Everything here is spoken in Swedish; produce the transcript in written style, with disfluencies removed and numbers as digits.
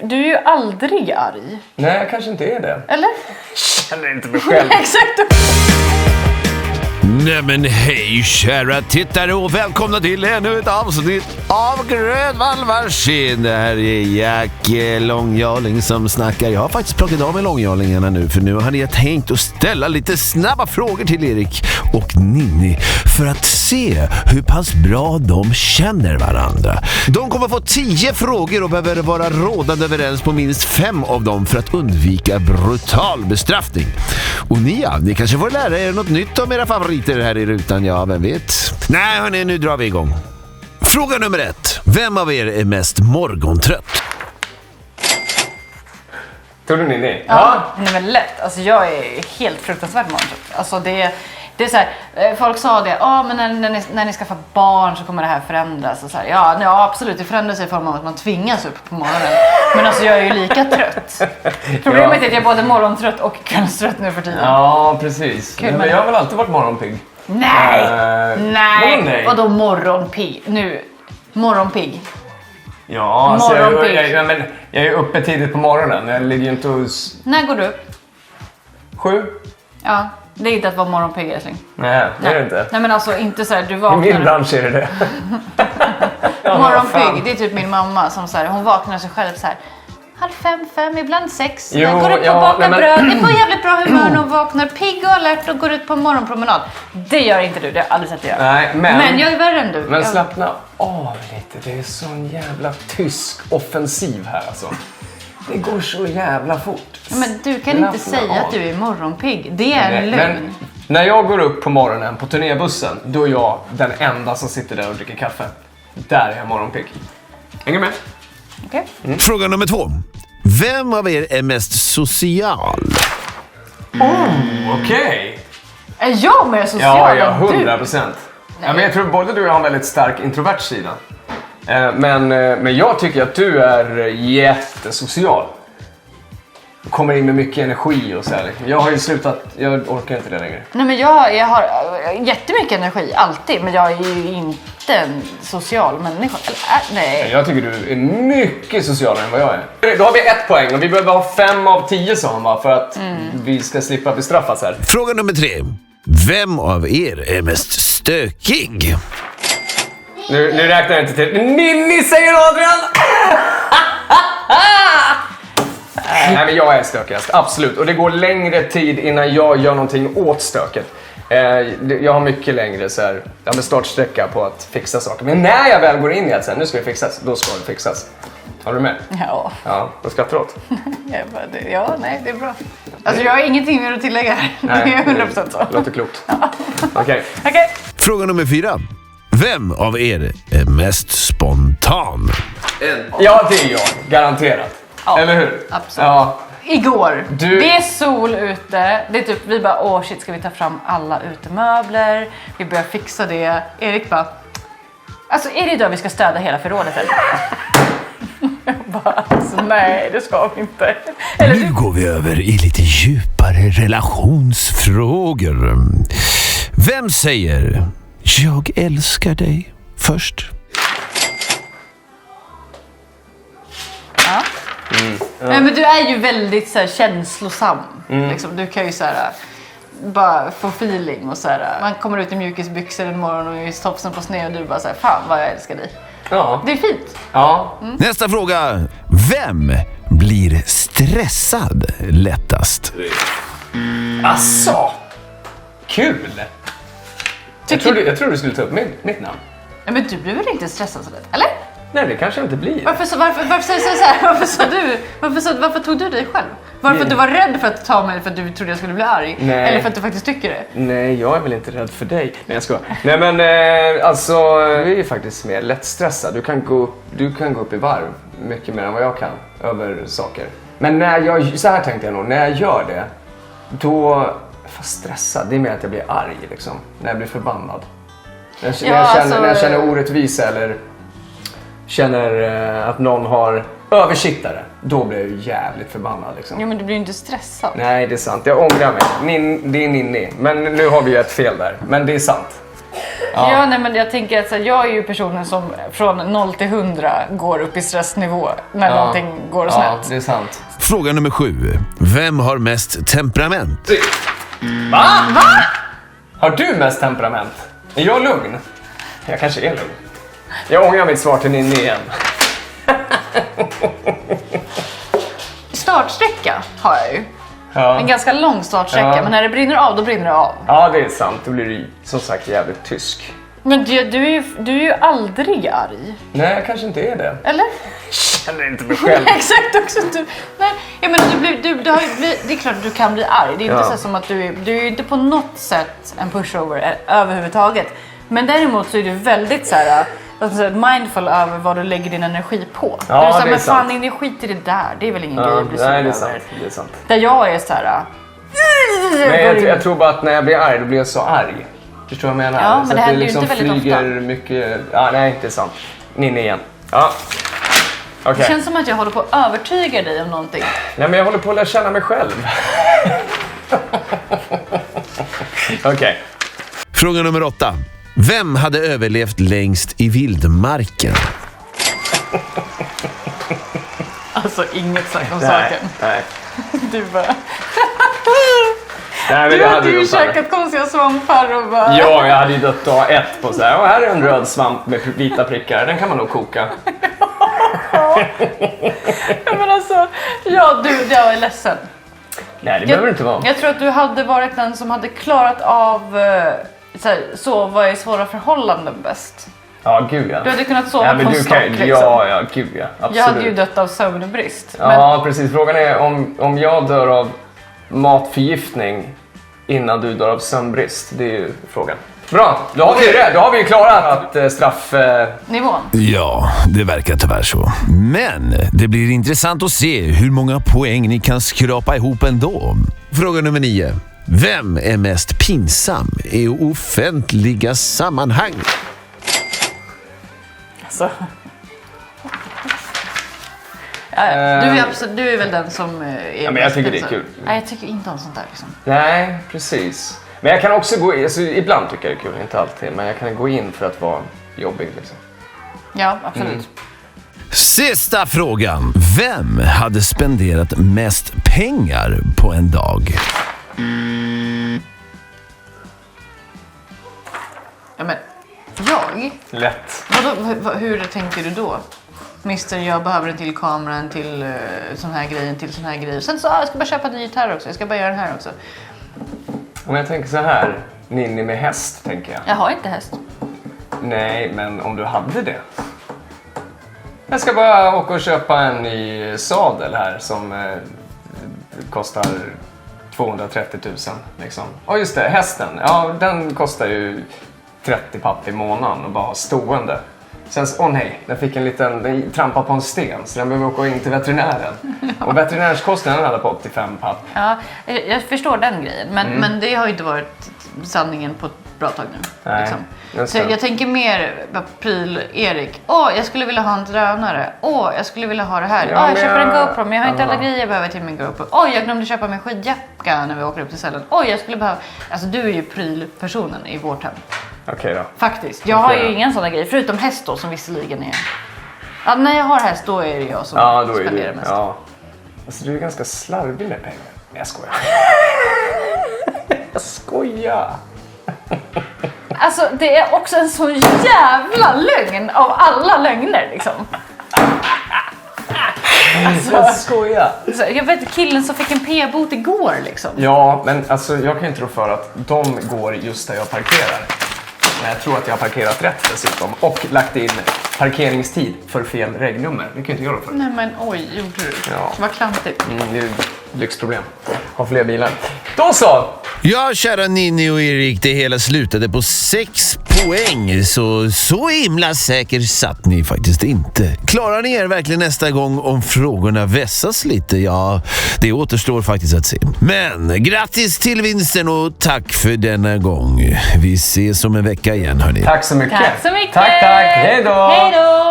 Du är ju aldrig arg. Nej, jag kanske inte är det. Eller? Känner inte mig själv. Exakt. Nej men hej kära tittare och välkomna till ännu ett avsnitt av Grönvall-Varsin. Det här är Jack Långjarling som snackar. Jag har faktiskt plockat av mig långjarlingarna nu, för nu hade jag tänkt att ställa lite snabba frågor till Erik och Ninni för att se hur pass bra de känner varandra. De kommer få 10 frågor och behöver vara rådande överens på minst 5 av dem för att undvika brutal bestraffning. Och ni kanske får lära er något nytt om era favoriter här i rutan, ja, vem vet. Nej hörni, nu drar vi igång. Fråga nummer 1. Vem av er är mest morgontrött? Tror du Ninni? Ja, det är väl lätt. Alltså jag är helt fruktansvärt morgontrött. Alltså det är så här, folk sa det, men när ni skaffar barn så kommer det här förändras och så här. Ja, absolut, det förändras i form av att man tvingas upp på morgonen. Men alltså jag är ju lika trött. Problemet är att jag är både morgontrött och kvällstrött nu för tiden. Ja, precis. Kul, men jag har väl alltid varit morgonpigg. Nej. Vadå morgonpigg? Nu, morgonpigg. Ja, alltså Morgonpigg. jag är uppe tidigt på morgonen. Jag ligger inte hos... När går du upp? 7? Ja, det är inte att vara morgonpigg, älskling. Nej, det är det inte. Nej men alltså inte så här, du I vaknar... min bransch är det. Morgonpigg, det är typ min mamma som så här, hon vaknar sig själv så här 4:30, ibland 6. Jo, Jag går upp och ja, bakar men- bröd, är på jävligt bra humör och vaknar pigg och alert och går ut på morgonpromenad. Det gör inte du, det har jag aldrig sett dig göra. Nej, men jag är värre än du. Men slappna av lite. Det är sån jävla tysk offensiv här alltså. Det går så jävla fort. Men du kan inte Slappna säga av. att du är morgonpigg. Det är en Nej, lögn. men när jag går upp på morgonen på turnébussen, då är jag den enda som sitter där och dricker kaffe. Där är jag morgonpigg. Hänger med? Okej. Fråga nummer 2. Vem av er är mest social? Okej. Är jag mer social Ja, än du? 100%. Ja, men jag tror både du och jag har en väldigt stark introvert sida. Men jag tycker att du är jättesocial. Du kommer in med mycket energi och så här. Jag har ju slutat, jag orkar inte det längre. Nej men jag har jättemycket energi, alltid. Men jag är ju inte en social människa. Eller, nej. Jag tycker du är mycket socialare än vad jag är. Då har vi 1 poäng och vi behöver ha 5 av 10 sa han, va? För att vi ska slippa bestraffas här. Fråga nummer 3. Vem av er är mest stökig? Nu räknar jag inte till. Ninni säger Adrian! Nej men jag är stökigast, absolut. Och det går längre tid innan jag gör någonting åt stöket. Jag har mycket längre så här, startsträcka på att fixa saker. Men när jag väl går in i att nu ska det fixas, då ska det fixas. Har du med? Ja. Ja, vad skrattar du åt? Ja, nej, det är bra. Alltså jag har ingenting mer att tillägga här. Nej, det är 100% så. Låter klokt. Okej. Okej. Fråga nummer 4. Vem av er är mest spontan? Ja, det är jag. Garanterat. Ja, Eller hur? absolut. Ja. Igår, Du- det är sol ute. Det är typ, vi bara, shit, ska vi ta fram alla utemöbler? Vi börjar fixa det. Erik bara, alltså är det idag vi ska städa hela förrådet eller? Jag bara, alltså nej, det ska vi inte. Eller Nu går vi över i lite djupare relationsfrågor. Vem säger jag älskar dig först? Ja. Nej, men du är ju väldigt så här, känslosam. Liksom, du kan ju så här, bara få feeling och så här. Man kommer ut i mjukisbyxor en morgon och i topsen på snö och du bara så här, fan vad jag älskar dig. Ja. Det är fint. Ja. Nästa fråga. Vem blir stressad lättast? Asså. Kul. Jag tror du skulle ta upp mitt namn. Ja, men du blir väl inte stressad så lätt, eller? Nej, det kanske inte blir. Varför säger du så här? Varför tog du dig själv? Varför du var rädd för att ta mig för att du trodde jag skulle bli arg? Nej. Eller för att du faktiskt tycker det? Nej, jag är väl inte rädd för dig. Nej, jag skojar. Nej, men alltså, du är ju faktiskt mer lättstressad. Du kan gå upp i varv mycket mer än vad jag kan över saker. Men så här tänkte jag nog, när jag gör det, då är jag stressad. Det är mer att jag blir arg liksom, när jag blir förbannad. När jag känner orättvisa eller känner att någon har översittare, då blir jag jävligt förbannad liksom. Jo, men du blir ju inte stressad. Nej, det är sant. Jag ångrar mig. Det är Ninni. Men nu har vi ju ett fel där. Men det är sant. Ja, nej, men jag tänker att så här, jag är ju personen som från 0 till 100 går upp i stressnivå när någonting går snett. Ja, det är sant. Fråga nummer 7. Vem har mest temperament? Va? Har du mest temperament? Är jag lugn? Jag kanske är lugn. Jag ångrar mitt svar till Ninni igen. Startsträcka har jag ju. Ja. En ganska lång startsträcka, Ja. men när det brinner av, då brinner det av. Ja, det är sant. Då blir du som sagt jävligt tysk. Men du är ju aldrig arg. Nej, jag kanske inte är det. Eller? Känner inte mig själv. Exakt också. Nej, jag menar, du har ju det är klart att du kan bli arg. Det är inte så som att du är ju inte på något sätt en pushover överhuvudtaget. Men däremot så är du väldigt så här mindful över vad du lägger din energi på. Ja, du är så här, det är men fan, sant. det skit i det där. Det är väl ingen grej att bli sur nej, det är över. sant. Det är sant. Där jag är så här. Men jag tror bara att när jag blir arg, då blir jag så arg. Förstår du vad jag menar? Ja, men så det att händer ju liksom inte väldigt flyger ofta. mycket... Ja, nej, det är sant. Ninni igen. Ja. Okej. Det känns som att jag håller på att övertyga dig om någonting. Nej, men jag håller på att lära känna mig själv. Okej. Fråga nummer 8. Vem hade överlevt längst i vildmarken? Alltså inget sagt om Nej, saken. nej. Du bara... Nej, men Du det hade ju gjort aldrig. käkat konstiga svampar och bara... Ja, jag hade ju dött dag 1 på så här. Och här är en röd svamp med vita prickar. Den kan man nog koka. Men alltså, ja du, jag är ledsen. Nej, det behöver det inte vara. Jag tror att du hade varit den som hade klarat av sova i svåra förhållanden bäst. Ja, gud ja. Du hade kunnat sova Ja, men på en du stock kan, liksom. ja, gud ja. Absolut. Jag hade ju dött av sömnbrist. Ja, precis. Frågan är om jag dör av matförgiftning innan du dör av sömnbrist. Det är ju frågan. Bra, då har vi det. Då har vi ju klarat att straff... Nivån. Ja, det verkar tyvärr så. Men det blir intressant att se hur många poäng ni kan skrapa ihop ändå. Fråga nummer 9. Vem är mest pinsam i offentliga sammanhang? Alltså. Du är väl den som är... Ja, men jag tycker det är kul. Nej, jag tycker inte om sånt där liksom. Nej, precis. Men jag kan också gå in, alltså, ibland tycker jag det är kul, inte alltid. Men jag kan gå in för att vara jobbig liksom. Ja, absolut. Sista frågan. Vem hade spenderat mest pengar på en dag? Ja, men jag? Lätt. Hur tänker du då? Mister, jag behöver en till kamera, en till sån här grej, en till sån här grej. Sen så, jag ska bara köpa en ny gitarr också, jag ska bara göra den här också. Om jag tänker så här, Ninni med häst, tänker jag. Jag har inte häst. Nej, men om du hade det. Jag ska bara åka och köpa en ny sadel här som kostar 230 000 liksom. Och just det, hästen. Ja, den kostar ju 30 papp i månaden och bara ha stående. Sen, nej, den trampade på en sten så den behöver åka in till veterinären. Och veterinärskostnaden hade på 85 papp. Ja, jag förstår den grejen. Men det har ju inte varit sanningen på ett bra tag nu. Nej, Liksom. just Så det. jag tänker mer på Erik. Jag skulle vilja ha en drönare. Jag skulle vilja ha det här. Ja, Jag köper en men GoPro, men jag har inte alla ja. grejer jag behöver till min GoPro. Jag glömde köpa min skidjacka när vi åker upp till Sälen. Jag skulle behöva... Alltså du är ju prylpersonen i vårt hem. Okej då. Faktiskt. Jag har ju Okej. inga sådana grejer. Förutom häst då, som visserligen är... Ja, när jag har häst, då är det jag som Ja, då är spenderar du. mest. Ja. Alltså du är ganska slarvig med pengar. Jag skojar. Jag skojar. Alltså det är också en så jävla lögn av alla lögner liksom. Jag skojar. Så jag vet killen som fick en p-bot igår liksom. Ja, men alltså jag kan inte tro för att de går just där jag parkerar. Men jag tror att jag har parkerat rätt dessutom. Och lagt in parkeringstid för fel regnummer. Det kan ju inte göra för. Nej men oj, gjorde du? Ja. Vad klantigt. Det är ju lyxproblem. Har fler bilar. Då så! Ja, kära Ninni och Erik, det hela slutade på 6 poäng. Så himla säker satt ni faktiskt inte. Klarar ni er verkligen nästa gång om frågorna vässas lite? Ja, det återstår faktiskt att se. Men grattis till vinsten och tack för denna gång. Vi ses om en vecka igen, hörni. Tack så mycket. Tack så mycket. Tack. Hej då! Hej då!